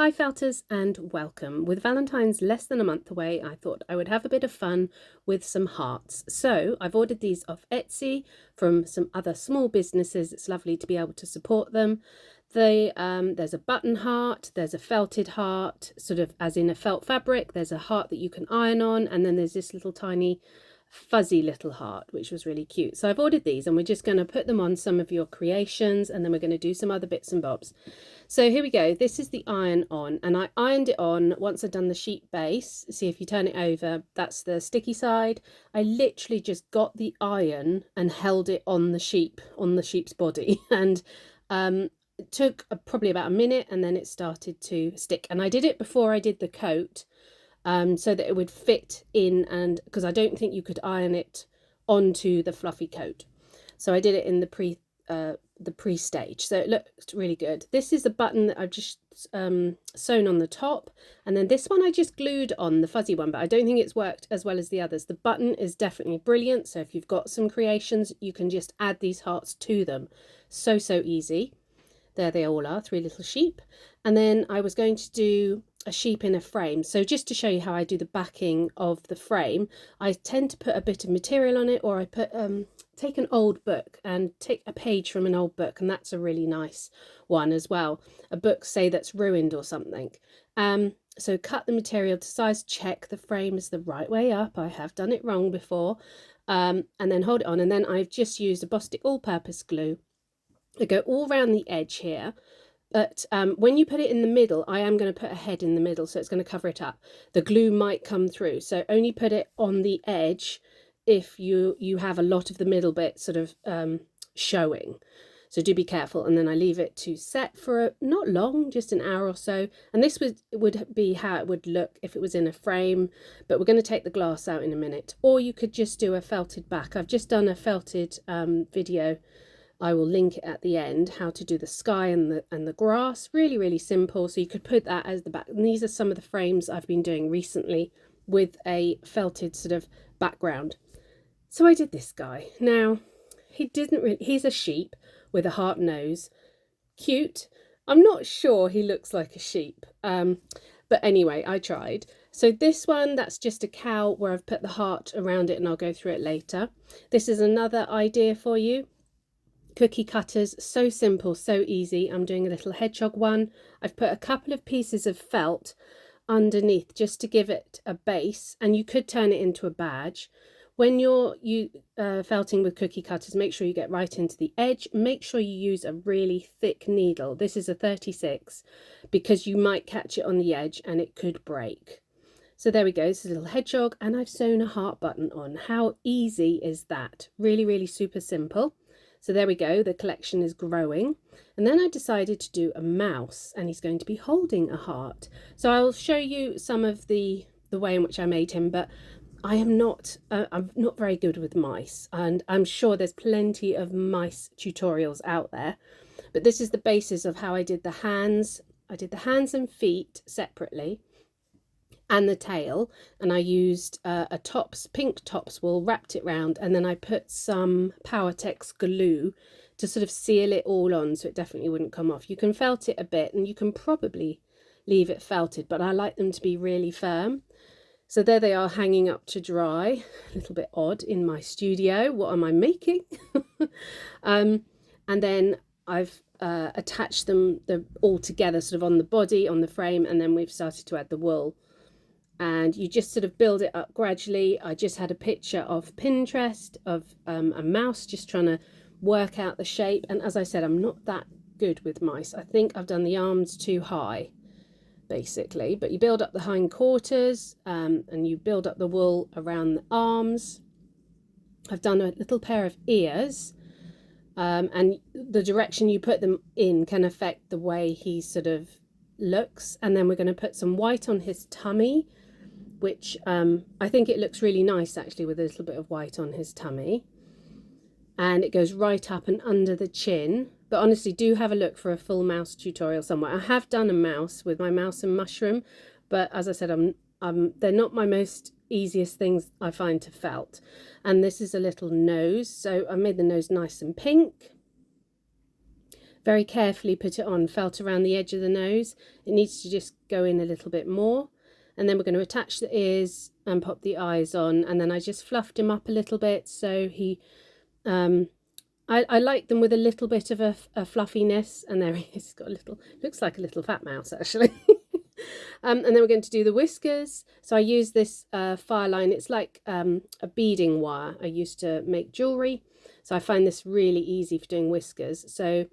Hi Felters and welcome. With Valentine's less than a month away, I thought I would have a bit of fun with some hearts. So I've ordered these off Etsy from some other small businesses. It's lovely to be able to support them. There's a button heart, there's a felted heart, sort of as in a felt fabric. There's a heart that you can iron on, and then there's this little tiny fuzzy little heart, which was really cute. So I've ordered these and we're just going to put them on some of your creations, and then we're going to do some other bits and bobs. So here we go. This is the iron on, and I ironed it on once I'd done the sheep base. See, if you turn it over, that's the sticky side. I literally just got the iron and held it on the sheep's body, and it took probably about a minute, and then it started to stick. And I did it before I did the coat, so that it would fit in, and because I don't think you could iron it onto the fluffy coat. So I did it in the pre-stage, so it looked really good. This is the button that I've just sewn on the top, and then this one I just glued on, the fuzzy one, but I don't think it's worked as well as the others. The button is definitely brilliant, so if you've got some creations, you can just add these hearts to them. So easy. There they all are, 3 little sheep. And then I was going to do a sheep in a frame. So just to show you how I do the backing of the frame, I tend to put a bit of material on it, or I put take an old book and take a page from an old book, and that's a really nice one as well. A book, say, that's ruined or something. So cut the material to size, check the frame is the right way up. I have done it wrong before. And then hold it on, and then I've just used a Bostik all-purpose glue. I go all around the edge here, but when you put it in the middle, I am going to put a head in the middle, so it's going to cover it up. The glue might come through, so only put it on the edge if you have a lot of the middle bit sort of showing. So do be careful. And then I leave it to set for not long, just an hour or so. And this would be how it would look if it was in a frame, but we're going to take the glass out in a minute. Or you could just do a felted back. I've just done a felted video. I will link it at the end, how to do the sky and the grass. Really simple. So you could put that as the back. And these are some of the frames I've been doing recently with a felted sort of background. So I did this guy. Now, he's a sheep with a heart nose. Cute. I'm not sure he looks like a sheep. But anyway, I tried. So this one, that's just a cow where I've put the heart around it, and I'll go through it later. This is another idea for you. Cookie cutters, so simple, so easy. I'm doing a little hedgehog one. I've put a couple of pieces of felt underneath just to give it a base, and you could turn it into a badge. When you're felting with cookie cutters, make sure you get right into the edge. Make sure you use a really thick needle. This is a 36, because you might catch it on the edge and it could break. So there we go, this is a little hedgehog, and I've sewn a heart button on. How easy is that? Really super simple. So there we go, the collection is growing. And then I decided to do a mouse, and he's going to be holding a heart. So I'll show you some of the way in which I made him, but I'm not very good with mice, and I'm sure there's plenty of mice tutorials out there. But this is the basis of how I did the hands. I did the hands and feet separately, and the tail, and I used a pink tops wool, wrapped it round, and then I put some Powertex glue to sort of seal it all on, so it definitely wouldn't come off. You can felt it a bit, and you can probably leave it felted, but I like them to be really firm. So there they are, hanging up to dry. A little bit odd in my studio. What am I making? And then I've attached them all together, sort of on the body, on the frame, and then we've started to add the wool. And you just sort of build it up gradually. I just had a picture of Pinterest of a mouse, just trying to work out the shape. And as I said, I'm not that good with mice. I think I've done the arms too high, basically. But you build up the hindquarters, and you build up the wool around the arms. I've done a little pair of ears, and the direction you put them in can affect the way he sort of looks. And then we're going to put some white on his tummy, which I think it looks really nice actually, with a little bit of white on his tummy, and it goes right up and under the chin. But honestly, do have a look for a full mouse tutorial somewhere. I have done a mouse with my mouse and mushroom, but as I said, they're not my most easiest things I find to felt. And this is a little nose, so I made the nose nice and pink. very carefully put it on, felt around the edge of the nose. It needs to just go in a little bit more. And then we're going to attach the ears and pop the eyes on. And then I just fluffed him up a little bit. So he, I like them with a little bit of a fluffiness. And there he is. He's got a little, looks like a little fat mouse actually. And then we're going to do the whiskers. So I use this fire line. It's like a beading wire. I used to make jewellery. So I find this really easy for doing whiskers. So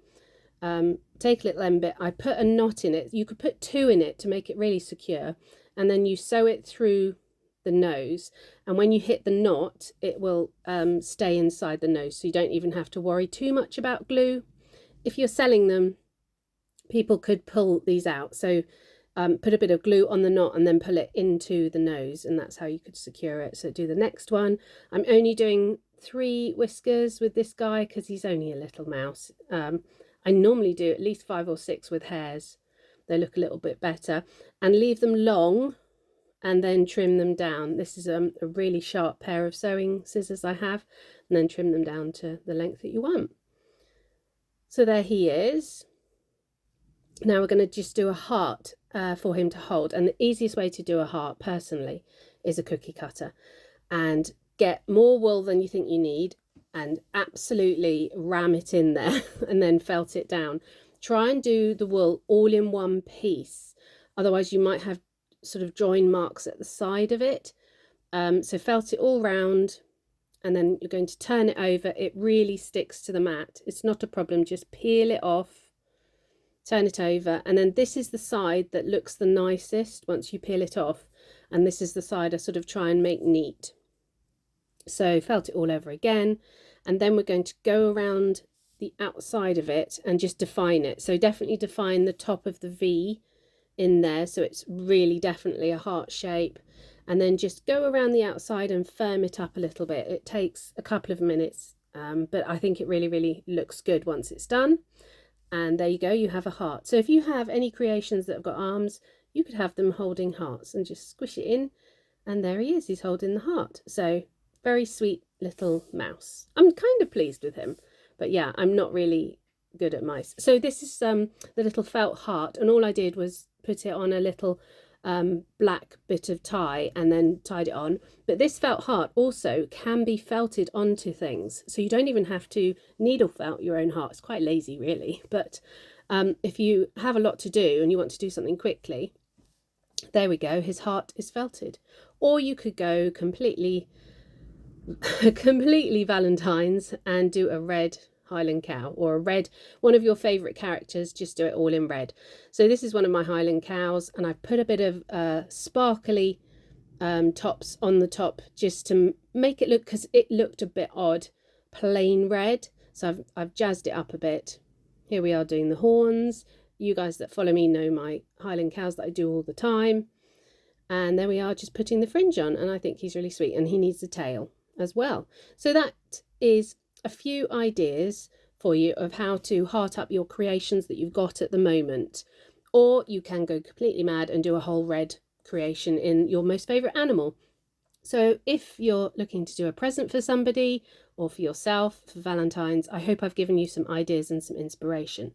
take a little end bit. I put a knot in it. You could put 2 in it to make it really secure. And then you sew it through the nose. And when you hit the knot, it will stay inside the nose. So you don't even have to worry too much about glue. If you're selling them, people could pull these out. So put a bit of glue on the knot and then pull it into the nose, and that's how you could secure it. So do the next one. I'm only doing 3 whiskers with this guy because he's only a little mouse. I normally do at least 5 or 6 with hairs. They look a little bit better, and leave them long and then trim them down. This is a really sharp pair of sewing scissors I have, and then trim them down to the length that you want. So there he is. Now we're going to just do a heart for him to hold, and the easiest way to do a heart personally is a cookie cutter, and get more wool than you think you need and absolutely ram it in there and then felt it down. Try and do the wool all in one piece, otherwise you might have sort of join marks at the side of it. So felt it all round, and then you're going to turn it over. It really sticks to the mat. It's not a problem, just peel it off, turn it over, and then this is the side that looks the nicest once you peel it off, and this is the side I sort of try and make neat. So felt it all over again, and then we're going to go around the outside of it and just define it. So definitely define the top of the V in there, so it's really definitely a heart shape, and then just go around the outside and firm it up a little bit. It takes a couple of minutes, but I think it really looks good once it's done. And there you go, you have a heart. So if you have any creations that have got arms, you could have them holding hearts and just squish it in, and there he is, he's holding the heart. So very sweet little mouse. I'm kind of pleased with him, but yeah, I'm not really good at mice. So this is the little felt heart, and all I did was put it on a little black bit of tie and then tied it on. But this felt heart also can be felted onto things, so you don't even have to needle felt your own heart. It's quite lazy really, but if you have a lot to do and you want to do something quickly, there we go, his heart is felted. Or you could go completely Valentine's and do a red Highland cow, or a red, one of your favourite characters, just do it all in red. So this is one of my Highland cows, and I've put a bit of sparkly tops on the top just to make it look, because it looked a bit odd plain red, so I've jazzed it up a bit. Here we are doing the horns. You guys that follow me know my Highland cows that I do all the time. And there we are, just putting the fringe on, and I think he's really sweet, and he needs a tail as well. So that is a few ideas for you of how to heart up your creations that you've got at the moment. Or you can go completely mad and do a whole red creation in your most favourite animal. So if you're looking to do a present for somebody or for yourself for Valentine's, I hope I've given you some ideas and some inspiration.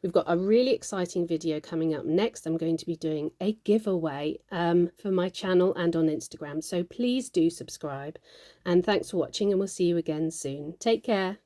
We've got a really exciting video coming up next. I'm going to be doing a giveaway for my channel and on Instagram. So please do subscribe, and thanks for watching, and we'll see you again soon. Take care.